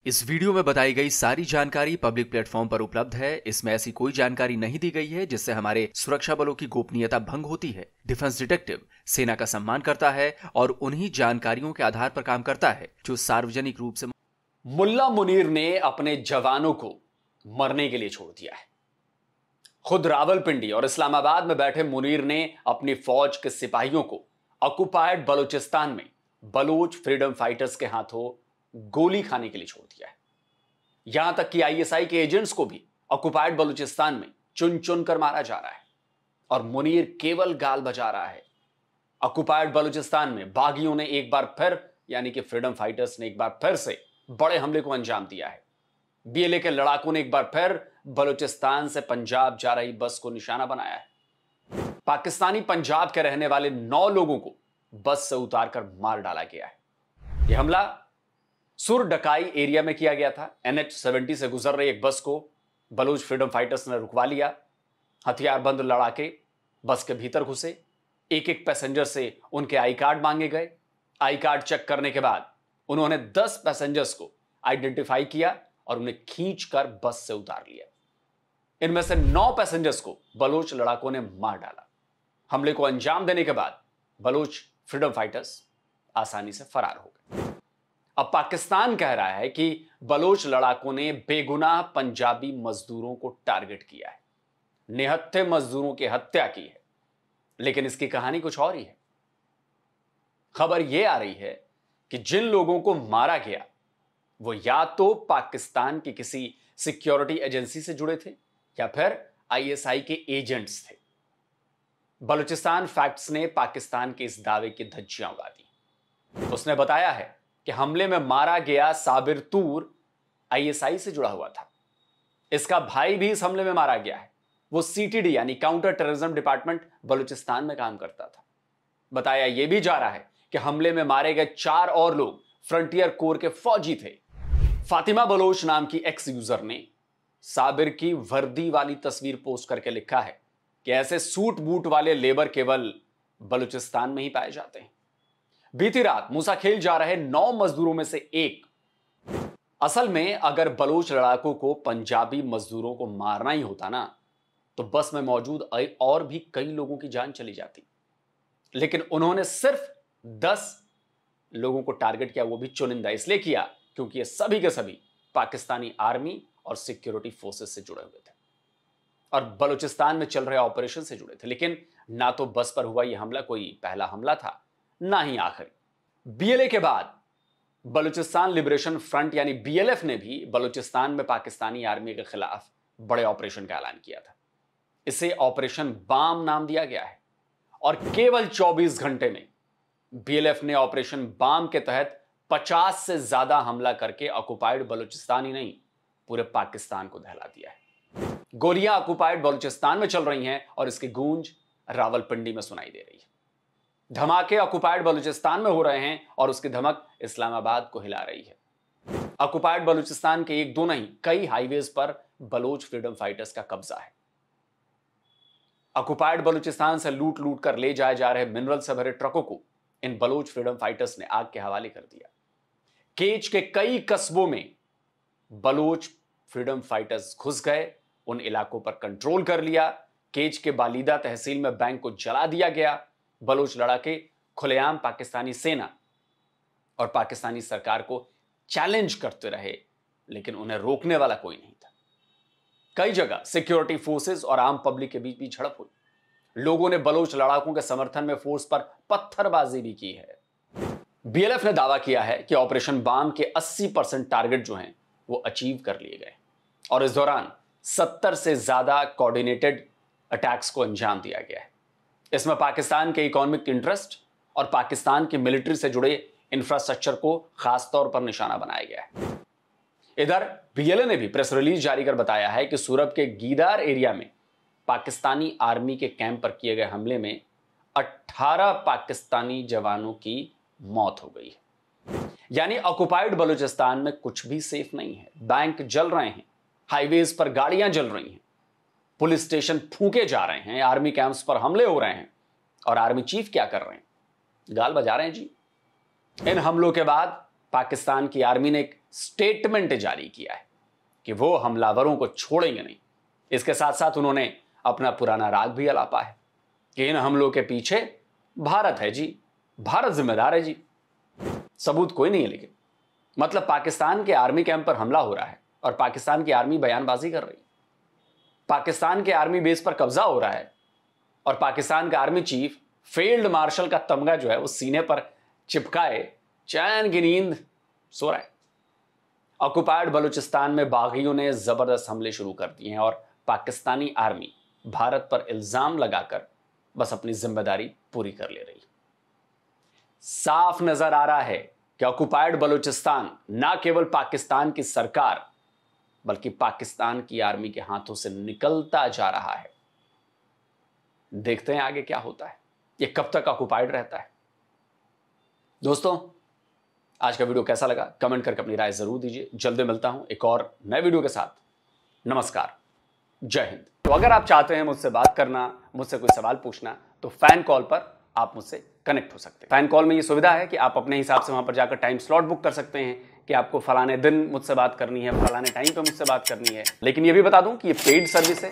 इस वीडियो में बताई गई सारी जानकारी पब्लिक प्लेटफॉर्म पर उपलब्ध है। इसमें ऐसी कोई जानकारी नहीं दी गई है जिससे हमारे सुरक्षा बलों की गोपनीयता भंग होती है। डिफेंस डिटेक्टिव सेना का सम्मान करता है और उन्हीं जानकारियों के आधार पर काम करता है जो सार्वजनिक रूप से। मुल्ला मुनीर ने अपने जवानों को मरने के लिए छोड़ दिया है। खुद रावलपिंडी और इस्लामाबाद में बैठे मुनीर ने अपनी फौज के सिपाहियों को ऑक्युपाइड बलूचिस्तान में बलूच फ्रीडम फाइटर्स के हाथों गोली खाने के लिए छोड़ दिया है। यहां तक कि आईएसआई के एजेंट्स को भी ऑक्युपाइड बलूचिस्तान में चुन चुन कर मारा जा रहा है और मुनीर केवल गाल बजा रहा है। ऑक्युपाइड बलूचिस्तान में बागियों ने एक बार फिर यानी कि फ्रीडम फाइटर्स ने एक बार फिर से बड़े हमले को अंजाम दिया है। बीएलए के लड़ाकों ने एक बार फिर बलूचिस्तान से पंजाब जा रही बस को निशाना बनाया है। पाकिस्तानी पंजाब के रहने वाले 9 लोगों को बस से उतारकर मार डाला गया है। यह हमला सुर डकाई एरिया में किया गया था। NH-70 से गुजर रही एक बस को बलूच फ्रीडम फाइटर्स ने रुकवा लिया। हथियारबंद लड़ाके बस के भीतर घुसे। एक एक पैसेंजर से उनके आई कार्ड मांगे गए। आई कार्ड चेक करने के बाद उन्होंने 10 पैसेंजर्स को आइडेंटिफाई किया और उन्हें खींचकर बस से उतार लिया। इनमें से 9 पैसेंजर्स को बलूच लड़ाकों ने मार डाला। हमले को अंजाम देने के बाद बलूच फ्रीडम फाइटर्स आसानी से फरार हो गए। अब पाकिस्तान कह रहा है कि बलूच लड़ाकों ने बेगुनाह पंजाबी मजदूरों को टारगेट किया है, निहत्थे मजदूरों की हत्या की है। लेकिन इसकी कहानी कुछ और ही है। खबर यह आ रही है कि जिन लोगों को मारा गया वो या तो पाकिस्तान की किसी सिक्योरिटी एजेंसी से जुड़े थे या फिर आईएसआई के एजेंट्स थे। बलूचिस्तान फैक्ट्स ने पाकिस्तान के इस दावे की धज्जियां उड़ा दी। उसने बताया है कि हमले में मारा गया साबिर तूर आईएसआई से जुड़ा हुआ था। इसका भाई भी इस हमले में मारा गया है। वो सीटीडी यानी काउंटर टेररिज्म डिपार्टमेंट बलूचिस्तान में काम करता था। बताया यह भी जा रहा है कि हमले में मारे गए 4 और लोग फ्रंटियर कोर के फौजी थे। फातिमा बलोच नाम की एक्स यूजर ने साबिर की वर्दी वाली तस्वीर पोस्ट करके लिखा है कि ऐसे सूट बूट वाले लेबर केवल बलूचिस्तान में ही पाए जाते हैं। बीती रात मूसाखेल जा रहे 9 मजदूरों में से एक। असल में अगर बलूच लड़ाकों को पंजाबी मजदूरों को मारना ही होता ना तो बस में मौजूद और भी कई लोगों की जान चली जाती। लेकिन उन्होंने सिर्फ 10 लोगों को टारगेट किया, वो भी चुनिंदा इसलिए किया क्योंकि ये सभी के सभी पाकिस्तानी आर्मी और सिक्योरिटी फोर्सेस से जुड़े हुए थे और बलूचिस्तान में चल रहे ऑपरेशन से जुड़े थे। लेकिन ना तो बस पर हुआ यह हमला कोई पहला हमला था, ना ही आखिरी। बीएलए के बाद बलूचिस्तान लिबरेशन फ्रंट यानी बीएलएफ ने भी बलूचिस्तान में पाकिस्तानी आर्मी के खिलाफ बड़े ऑपरेशन का ऐलान किया था। इसे ऑपरेशन बाम नाम दिया गया है और केवल 24 घंटे में बीएलएफ ने ऑपरेशन बाम के तहत 50 से ज्यादा हमला करके ऑक्युपाइड बलूचिस्तान ही नहीं पूरे पाकिस्तान को दहला दिया है। गोलियां ऑक्युपाइड बलूचिस्तान में चल रही हैं और इसकी गूंज रावलपिंडी में सुनाई दे रही है। धमाके ऑक्युपाइड बलूचिस्तान में हो रहे हैं और उसकी धमक इस्लामाबाद को हिला रही है। ऑक्युपाइड बलूचिस्तान के एक दो नहीं कई हाईवेज पर बलूच फ्रीडम फाइटर्स का कब्जा है। ऑक्युपाइड बलूचिस्तान से लूट लूट कर ले जाए जा रहे मिनरल से भरे ट्रकों को इन बलूच फ्रीडम फाइटर्स ने आग के हवाले कर दिया। केच के कई कस्बों में बलूच फ्रीडम फाइटर्स घुस गए, उन इलाकों पर कंट्रोल कर लिया। केच के बालिदा तहसील में बैंक को जला दिया गया। बलूच लड़ाके खुलेआम पाकिस्तानी सेना और पाकिस्तानी सरकार को चैलेंज करते रहे, लेकिन उन्हें रोकने वाला कोई नहीं था। कई जगह सिक्योरिटी फोर्सेस और आम पब्लिक के बीच भी झड़प हुई। लोगों ने बलूच लड़ाकों के समर्थन में फोर्स पर पत्थरबाजी भी की है। बीएलएफ ने दावा किया है कि ऑपरेशन बाम के 80% टारगेट जो हैं वो अचीव कर लिए गए और इस दौरान 70 से ज्यादा कोऑर्डिनेटेड अटैक्स को अंजाम दिया गया है। इसमें पाकिस्तान के इकोनॉमिक इंटरेस्ट और पाकिस्तान की मिलिट्री से जुड़े इंफ्रास्ट्रक्चर को खासतौर पर निशाना बनाया गया है। इधर बीएलए ने भी प्रेस रिलीज जारी कर बताया है कि सूरत के गीदार एरिया में पाकिस्तानी आर्मी के कैंप पर किए गए हमले में 18 पाकिस्तानी जवानों की मौत हो गई है। यानी ऑक्युपाइड बलूचिस्तान में कुछ भी सेफ नहीं है। बैंक जल रहे हैं, हाईवेज पर गाड़ियां जल रही हैं, पुलिस स्टेशन फूंके जा रहे हैं, आर्मी कैंप्स पर हमले हो रहे हैं और आर्मी चीफ क्या कर रहे हैं? गाल बजा रहे हैं जी। इन हमलों के बाद पाकिस्तान की आर्मी ने एक स्टेटमेंट जारी किया है कि वो हमलावरों को छोड़ेंगे नहीं। इसके साथ साथ उन्होंने अपना पुराना राग भी अलापा है कि इन हमलों के पीछे भारत है जी, भारत जिम्मेदार है जी। सबूत कोई नहीं है, लेकिन मतलब पाकिस्तान के आर्मी कैंप पर हमला हो रहा है और पाकिस्तान की आर्मी बयानबाजी कर रही है, पाकिस्तान के आर्मी बेस पर कब्जा हो रहा है और पाकिस्तान का आर्मी चीफ फील्ड मार्शल का तमगा जो है वो सीने पर चिपकाए चैन की नींद सो रहा है। ऑक्युपाइड बलूचिस्तान में बागियों ने जबरदस्त हमले शुरू कर दिए हैं और पाकिस्तानी आर्मी भारत पर इल्जाम लगाकर बस अपनी जिम्मेदारी पूरी कर ले रही। साफ नजर आ रहा है कि ऑक्युपाइड बलूचिस्तान ना केवल पाकिस्तान की सरकार बल्कि पाकिस्तान की आर्मी के हाथों से निकलता जा रहा है। देखते हैं आगे क्या होता है, ये कब तक ऑक्युपाइड रहता है। दोस्तों, आज का वीडियो कैसा लगा कमेंट करके अपनी राय जरूर दीजिए। जल्दी मिलता हूं एक और नए वीडियो के साथ। नमस्कार, जय हिंद। तो अगर आप चाहते हैं मुझसे बात करना, मुझसे कोई सवाल पूछना, तो फैन कॉल पर आप मुझसे कनेक्ट हो सकते हैं। फैन कॉल में ये सुविधा है कि आप अपने हिसाब से वहां पर जाकर टाइम स्लॉट बुक कर सकते हैं कि आपको फलाने दिन मुझसे बात करनी है, फलाने टाइम पे मुझसे बात करनी है। लेकिन ये भी बता दूं कि ये पेड सर्विस है।